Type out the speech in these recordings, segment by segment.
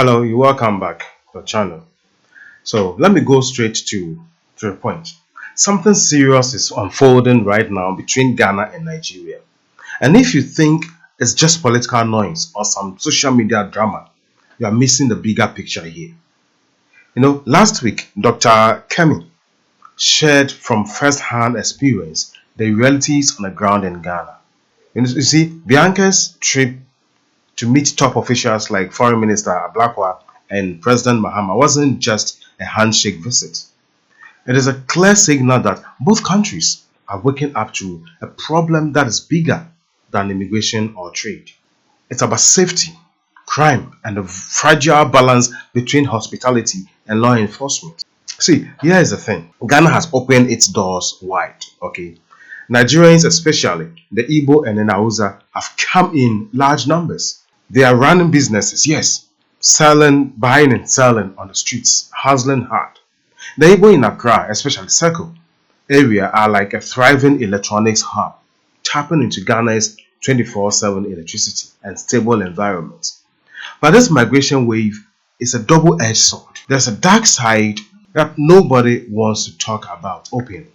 Hello, you welcome back to the channel. So let me go straight to the point. Something serious is unfolding right now between Ghana and Nigeria. And if you think it's just political noise or some social media drama, you are missing the bigger picture here. Last week, Dr. Kemi shared from first-hand experience the realities on the ground in Ghana. You see, Bianca's trip to meet top officials like Foreign Minister Ablakwa and President Mahama wasn't just a handshake visit. It is a clear signal that both countries are waking up to a problem that is bigger than immigration or trade. It's about safety, crime, and the fragile balance between hospitality and law enforcement. See, here is the thing. Ghana has opened its doors wide, okay? Nigerians, especially the Igbo and the Hausa, have come in large numbers. They are running businesses, yes, selling, buying and selling on the streets, hustling hard. The Igbo in Accra, especially Circle area, are like a thriving electronics hub, tapping into Ghana's 24/7 electricity and stable environment. But this migration wave is a double-edged sword. There's a dark side that nobody wants to talk about openly.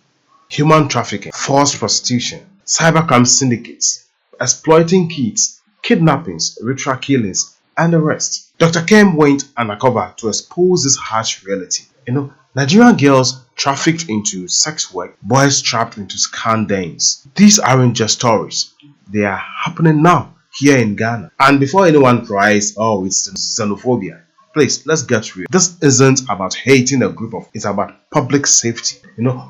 Human trafficking, forced prostitution, cybercrime syndicates, exploiting kids, kidnappings, ritual killings, and the rest. Dr. Kem went undercover to expose this harsh reality. Nigerian girls trafficked into sex work, boys trapped into scan dens. These aren't just stories. They are happening now, here in Ghana. And before anyone cries, oh, it's xenophobia, please, let's get real. This isn't about hating a group of, it's about public safety.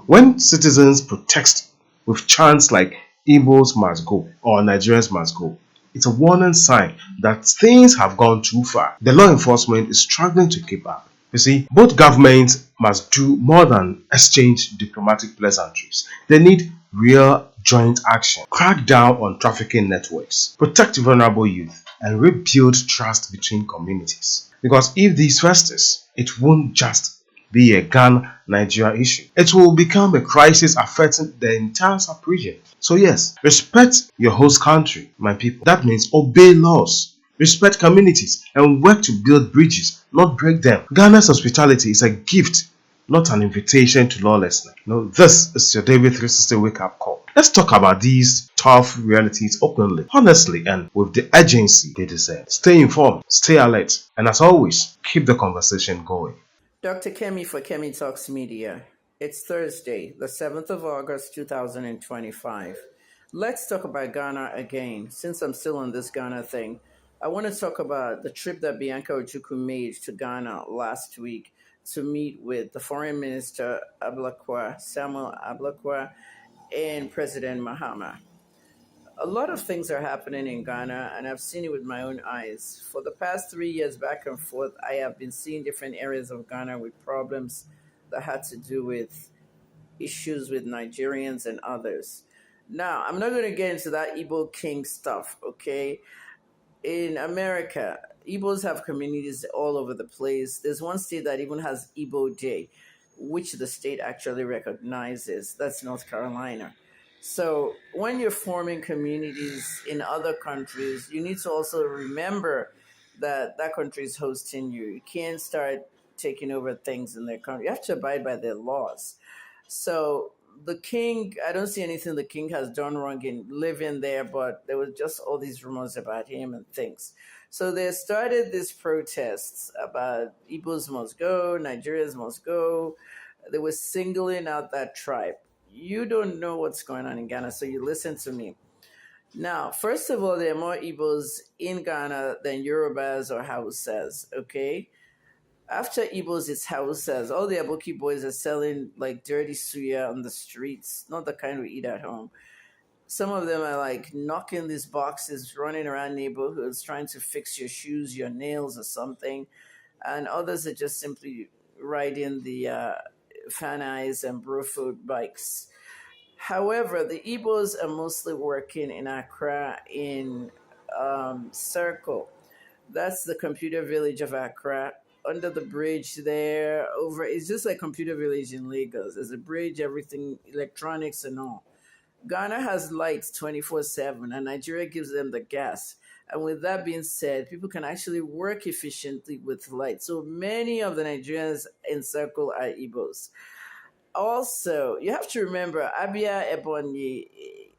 When citizens protest with chants like Igbos must go or Nigerians must go, it's a warning sign that things have gone too far. The law enforcement is struggling to keep up. You see, both governments must do more than exchange diplomatic pleasantries. They need real joint action. Crack down on trafficking networks, protect vulnerable youth, and rebuild trust between communities. Because if this festers, it won't just be a Ghana-Nigeria issue. It will become a crisis affecting the entire sub-region. So yes, respect your host country, my people. That means obey laws, respect communities, and work to build bridges, not break them. Ghana's hospitality is a gift, not an invitation to lawlessness. This is your David 360 wake-up call. Let's talk about these tough realities openly, honestly, and with the urgency they deserve. Stay informed, stay alert, and as always, keep the conversation going. Dr. Kemi for Kemi Talks Media. It's Thursday, the 7th of August, 2025. Let's talk about Ghana again. Since I'm still on this Ghana thing, I want to talk about the trip that Bianca Ojukwu made to Ghana last week to meet with the Foreign Minister Samuel Ablakwa, and President Mahama. A lot of things are happening in Ghana, and I've seen it with my own eyes. For the past 3 years, back and forth, I have been seeing different areas of Ghana with problems that had to do with issues with Nigerians and others. Now, I'm not going to get into that Igbo King stuff, okay? In America, Igbos have communities all over the place. There's one state that even has Igbo Day, which the state actually recognizes. That's North Carolina. So when you're forming communities in other countries, you need to also remember that that country is hosting you. You can't start taking over things in their country. You have to abide by their laws. So the king, I don't see anything the king has done wrong in living there, but there was just all these rumors about him and things. So they started these protests about Igbos must go, Nigerians must go. They were singling out that tribe. You don't know what's going on in Ghana, so you listen to me. Now, first of all, there are more Igbos in Ghana than Yorubas or Hausas, okay? After Igbos, it's Hausas. All the Aboki boys are selling like dirty suya on the streets, not the kind we eat at home. Some of them are like knocking these boxes, running around neighborhoods, trying to fix your shoes, your nails, or something. And others are just simply riding the fan eyes and brofoot bikes. However, the Igbos are mostly working in Accra in Circle. That's the computer village of Accra. Under the bridge there, over it's just like computer village in Lagos. There's a bridge, everything, electronics and all. Ghana has lights 24/7, and Nigeria gives them the gas. And with that being said, people can actually work efficiently with light. So many of the Nigerians in circle are Igbos. Also, you have to remember Abia, Ebonyi,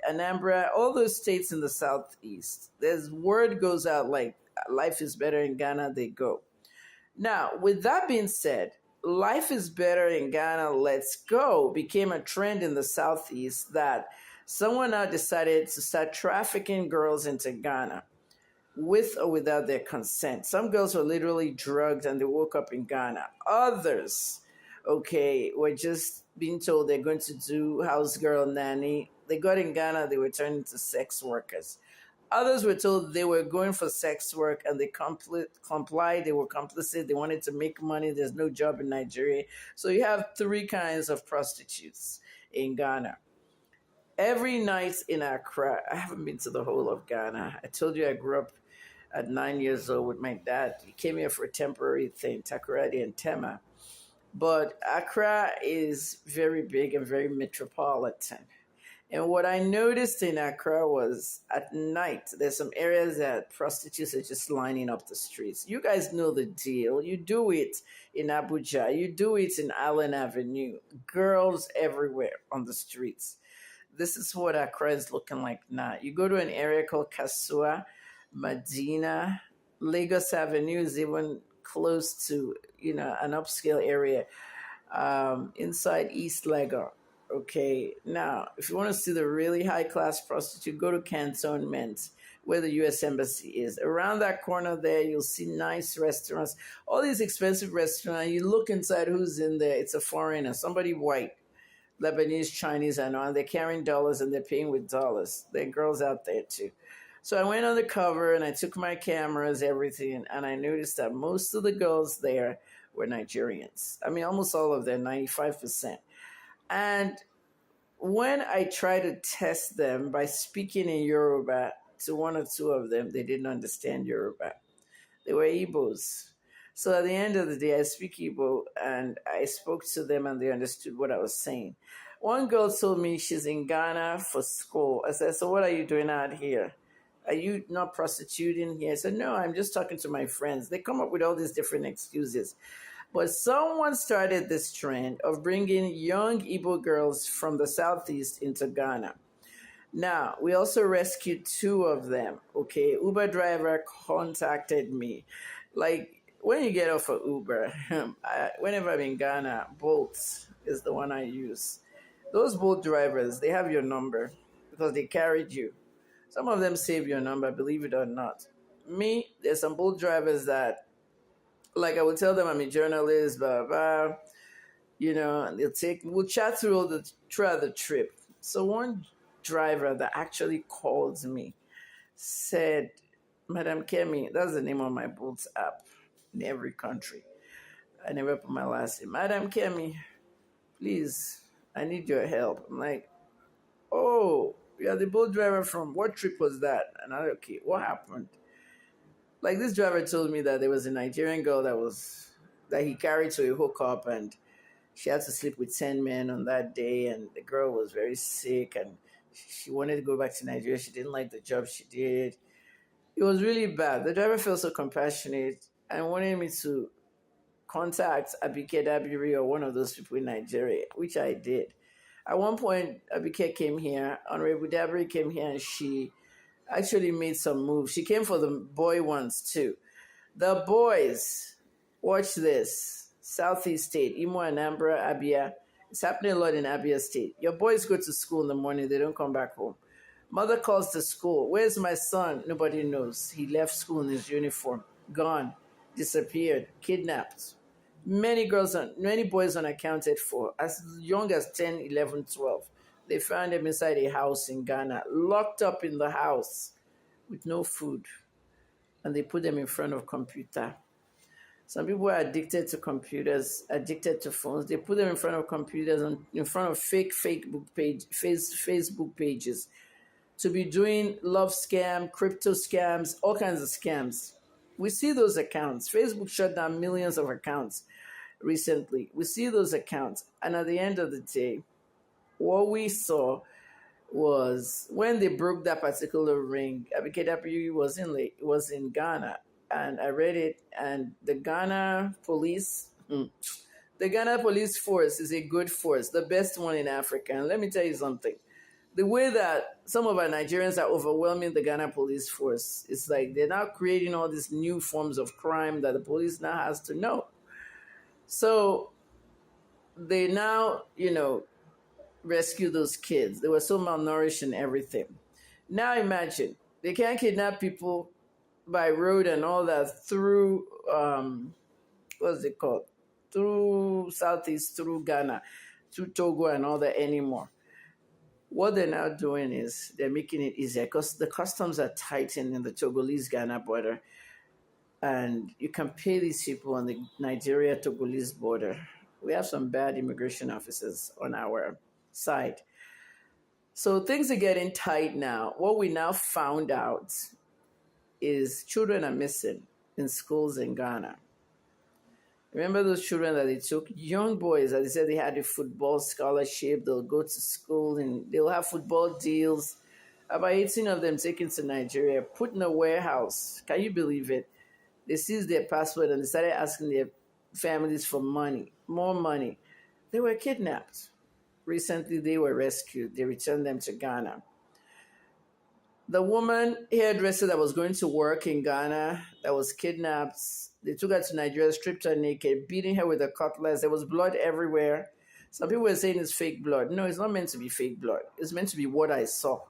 Anambra, all those states in the southeast. There's word goes out like life is better in Ghana, they go. Now, with that being said, life is better in Ghana, let's go became a trend in the southeast that someone now decided to start trafficking girls into Ghana with or without their consent. Some girls were literally drugged and they woke up in Ghana. Others, okay, were just being told they're going to do house girl nanny. They got in Ghana, they were turned into sex workers. Others were told they were going for sex work and they complied, they were complicit, they wanted to make money, there's no job in Nigeria. So you have three kinds of prostitutes in Ghana. Every night in Accra, I haven't been to the whole of Ghana. I told you I grew up at 9 years old with my dad. He came here for a temporary thing, Takoradi and Tema. But Accra is very big and very metropolitan. And what I noticed in Accra was at night, there's some areas that prostitutes are just lining up the streets. You guys know the deal. You do it in Abuja, you do it in Allen Avenue. Girls everywhere on the streets. This is what Accra is looking like now. You go to an area called Kasua, Medina, Lagos Avenue is even close to, an upscale area inside East Lagos. Okay, now, if you want to see the really high class prostitute, go to Cantonment, where the U.S. Embassy is. Around that corner there, you'll see nice restaurants, all these expensive restaurants. You look inside who's in there, it's a foreigner, somebody white, Lebanese, Chinese, I know, and they're carrying dollars and they're paying with dollars. There are girls out there too. So I went undercover and I took my cameras, everything, and I noticed that most of the girls there were Nigerians. I mean, almost all of them, 95%. And when I tried to test them by speaking in Yoruba to one or two of them, they didn't understand Yoruba. They were Igbos. So at the end of the day, I speak Igbo and I spoke to them and they understood what I was saying. One girl told me she's in Ghana for school. I said, so what are you doing out here? Are you not prostituting here? I said, no, I'm just talking to my friends. They come up with all these different excuses. But someone started this trend of bringing young Igbo girls from the southeast into Ghana. Now, we also rescued two of them, okay? Uber driver contacted me. Like, when you get off of Uber, whenever I'm in Ghana, Bolt is the one I use. Those Bolt drivers, they have your number because they carried you. Some of them save your number, believe it or not. Me, there's some Bolt drivers that, like I will tell them I'm a journalist, blah, blah, and we'll chat throughout the trip. So one driver that actually called me said, Madam Kemi, that's the name of my Bolt app in every country. I never put my last name. Madam Kemi, please, I need your help. I'm like, oh, you're the Bolt driver from, what trip was that? And I'm like, okay, what happened? Like this driver told me that there was a Nigerian girl that he carried to a hookup and she had to sleep with 10 men on that day and the girl was very sick and she wanted to go back to Nigeria. She didn't like the job she did. It was really bad. The driver felt so compassionate and wanted me to contact Abike Dabiri or one of those people in Nigeria, which I did. At one point, Abike came here, Honorable Dabiri came here and she actually made some moves. She came for the boy ones too. The boys, watch this. Southeast State, Imo, Anambra, Abia. It's happening a lot in Abia State. Your boys go to school in the morning, they don't come back home. Mother calls to school. Where's my son? Nobody knows. He left school in his uniform. Gone. Disappeared. Kidnapped. Many boys unaccounted for, as young as 10, 11, 12. They found them inside a house in Ghana, locked up in the house with no food. And they put them in front of computer. Some people are addicted to computers, addicted to phones. They put them in front of computers and in front of fake Facebook pages to be doing love scam, crypto scams, all kinds of scams. We see those accounts. Facebook shut down millions of accounts recently. We see those accounts. And at the end of the day, what we saw was when they broke that particular ring. KW was in Ghana, and I read it. And the Ghana police force is a good force, the best one in Africa. And let me tell you something: the way that some of our Nigerians are overwhelming the Ghana police force, it's like they're now creating all these new forms of crime that the police now has to know. So they now, rescue those kids. They were so malnourished and everything. Now imagine they can't kidnap people by road and all that through what's it called? Through Southeast, through Ghana, through Togo and all that anymore. What they're now doing is they're making it easier because the customs are tightened in the Togolese Ghana border, and you can pay these people on the Nigeria Togolese border. We have some bad immigration officers on our side. So things are getting tight now. What we now found out is children are missing in schools in Ghana. Remember those children that they took? Young boys that they said they had a football scholarship, they'll go to school and they'll have football deals. About 18 of them taken to Nigeria, put in a warehouse. Can you believe it? They seized their passport and they started asking their families for money, more money. They were kidnapped. Recently, they were rescued. They returned them to Ghana. The woman hairdresser that was going to work in Ghana that was kidnapped, they took her to Nigeria, stripped her naked, beating her with a cutlass. There was blood everywhere. Some people were saying it's fake blood. No, it's not meant to be fake blood. It's meant to be what I saw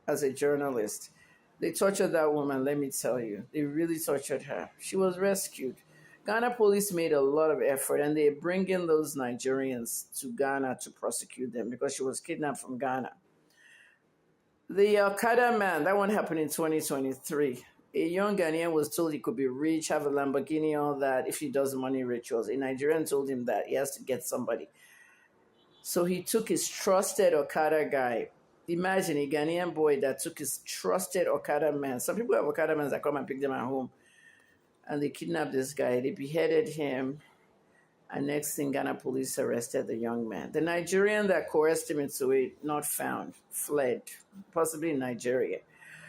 as a journalist. They tortured that woman, let me tell you. They really tortured her. She was rescued. Ghana police made a lot of effort and they bring in those Nigerians to Ghana to prosecute them because she was kidnapped from Ghana. The Al-Qaeda man, that one happened in 2023. A young Ghanaian was told he could be rich, have a Lamborghini, all that, if he does money rituals. A Nigerian told him that he has to get somebody. So he took his trusted Okada guy. Imagine a Ghanaian boy that took his trusted Okada man. Some people have Okada men that come and pick them at home. And they kidnapped this guy. They beheaded him. And next thing, Ghana police arrested the young man. The Nigerian that coerced him into it, not found, fled, possibly in Nigeria.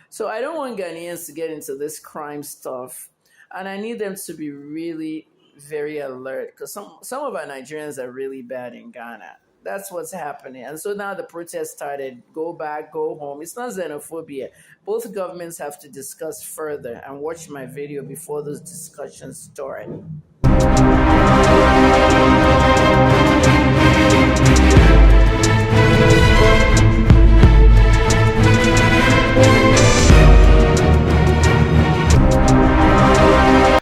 So I don't want Ghanaians to get into this crime stuff. And I need them to be really very alert because some of our Nigerians are really bad in Ghana. That's what's happening. And so now the protest started, go back, go home. It's not xenophobia. Both governments have to discuss further and watch my video before those discussions start.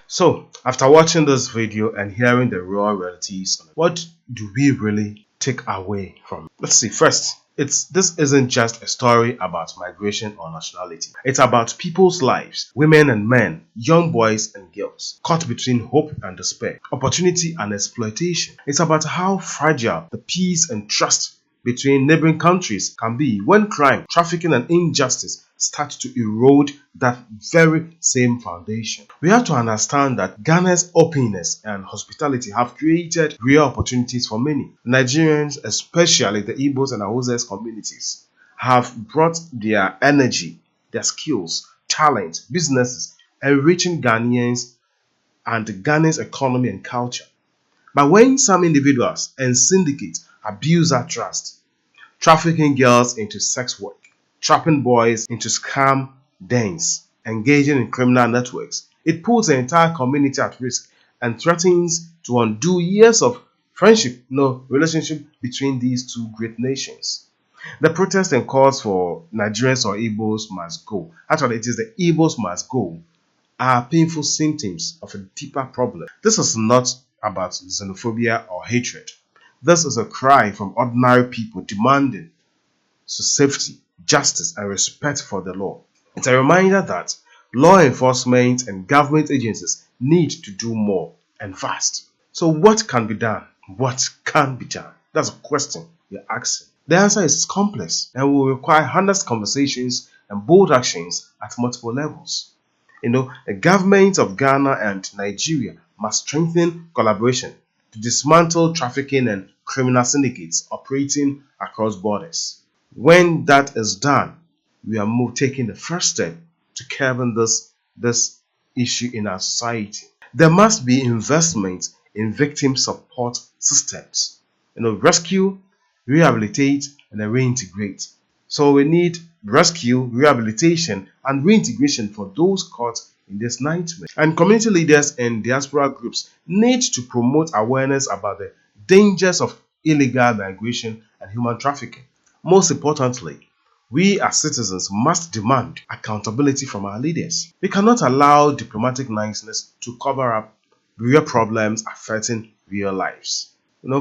So, after watching this video and hearing the raw realities, what do we really take away from it? Let's see. First, this isn't just a story about migration or nationality. It's about people's lives, women and men, young boys and girls, caught between hope and despair, opportunity and exploitation. It's about how fragile the peace and trust between neighboring countries can be when crime, trafficking and injustice start to erode that very same foundation. We have to understand that Ghana's openness and hospitality have created real opportunities for many. Nigerians, especially the Igbos and Hausas communities, have brought their energy, their skills, talent, businesses, enriching Ghanaians and Ghana's economy and culture. But when some individuals and syndicates abuse that trust, trafficking girls into sex work, trapping boys into scam dens, engaging in criminal networks, it puts the entire community at risk and threatens to undo years of friendship, relationship between these two great nations. The protest and calls for Nigerians or Igbos must go. Actually, it is the Igbos must go are painful symptoms of a deeper problem. This is not about xenophobia or hatred. This is a cry from ordinary people demanding safety, justice, and respect for the law. It's a reminder that law enforcement and government agencies need to do more and fast. So what can be done? What can be done? That's a question you're asking. The answer is complex and will require honest conversations and bold actions at multiple levels. The government of Ghana and Nigeria must strengthen collaboration to dismantle trafficking and criminal syndicates operating across borders. When that is done, we are taking the first step to curbing this issue in our society. There must be investment in victim support systems. Rescue, rehabilitate, and then reintegrate. So we need rescue, rehabilitation, and reintegration for those caught in this nightmare. And community leaders and diaspora groups need to promote awareness about the dangers of illegal migration and human trafficking. Most importantly, we as citizens must demand accountability from our leaders. We cannot allow diplomatic niceness to cover up real problems affecting real lives.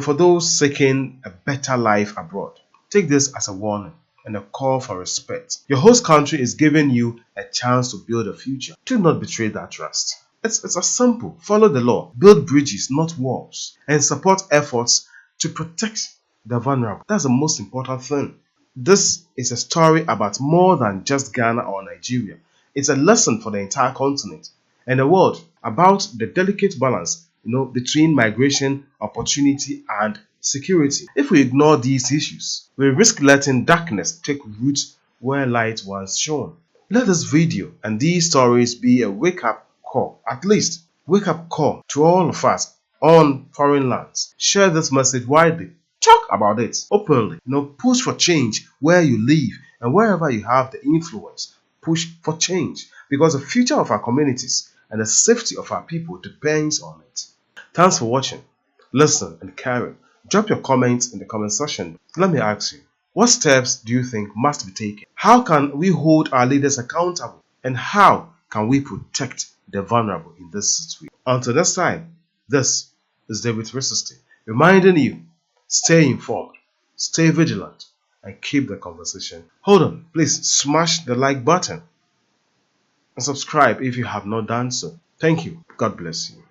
For those seeking a better life abroad, take this as a warning and a call for respect. Your host country is giving you a chance to build a future. Do not betray that trust. It's as simple. Follow the law, build bridges, not walls, and support efforts to protect the vulnerable. That's the most important thing. This is a story about more than just Ghana or Nigeria. It's a lesson for the entire continent and the world about the delicate balance, between migration, opportunity, and security. If we ignore these issues, we risk letting darkness take root where light once shone. Let this video and these stories be a wake-up call, at least wake-up call to all of us on foreign lands. Share this message widely. Talk about it openly. Push for change where you live and wherever you have the influence. Push for change because the future of our communities and the safety of our people depends on it. Thanks for watching. Listen and carry. Drop your comments in the comment section. Let me ask you, what steps do you think must be taken? How can we hold our leaders accountable? And how can we protect the vulnerable in this situation? Until next time, this is David 360 reminding you, stay informed, stay vigilant, and keep the conversation. Hold on, please smash the like button and subscribe if you have not done so. Thank you. God bless you.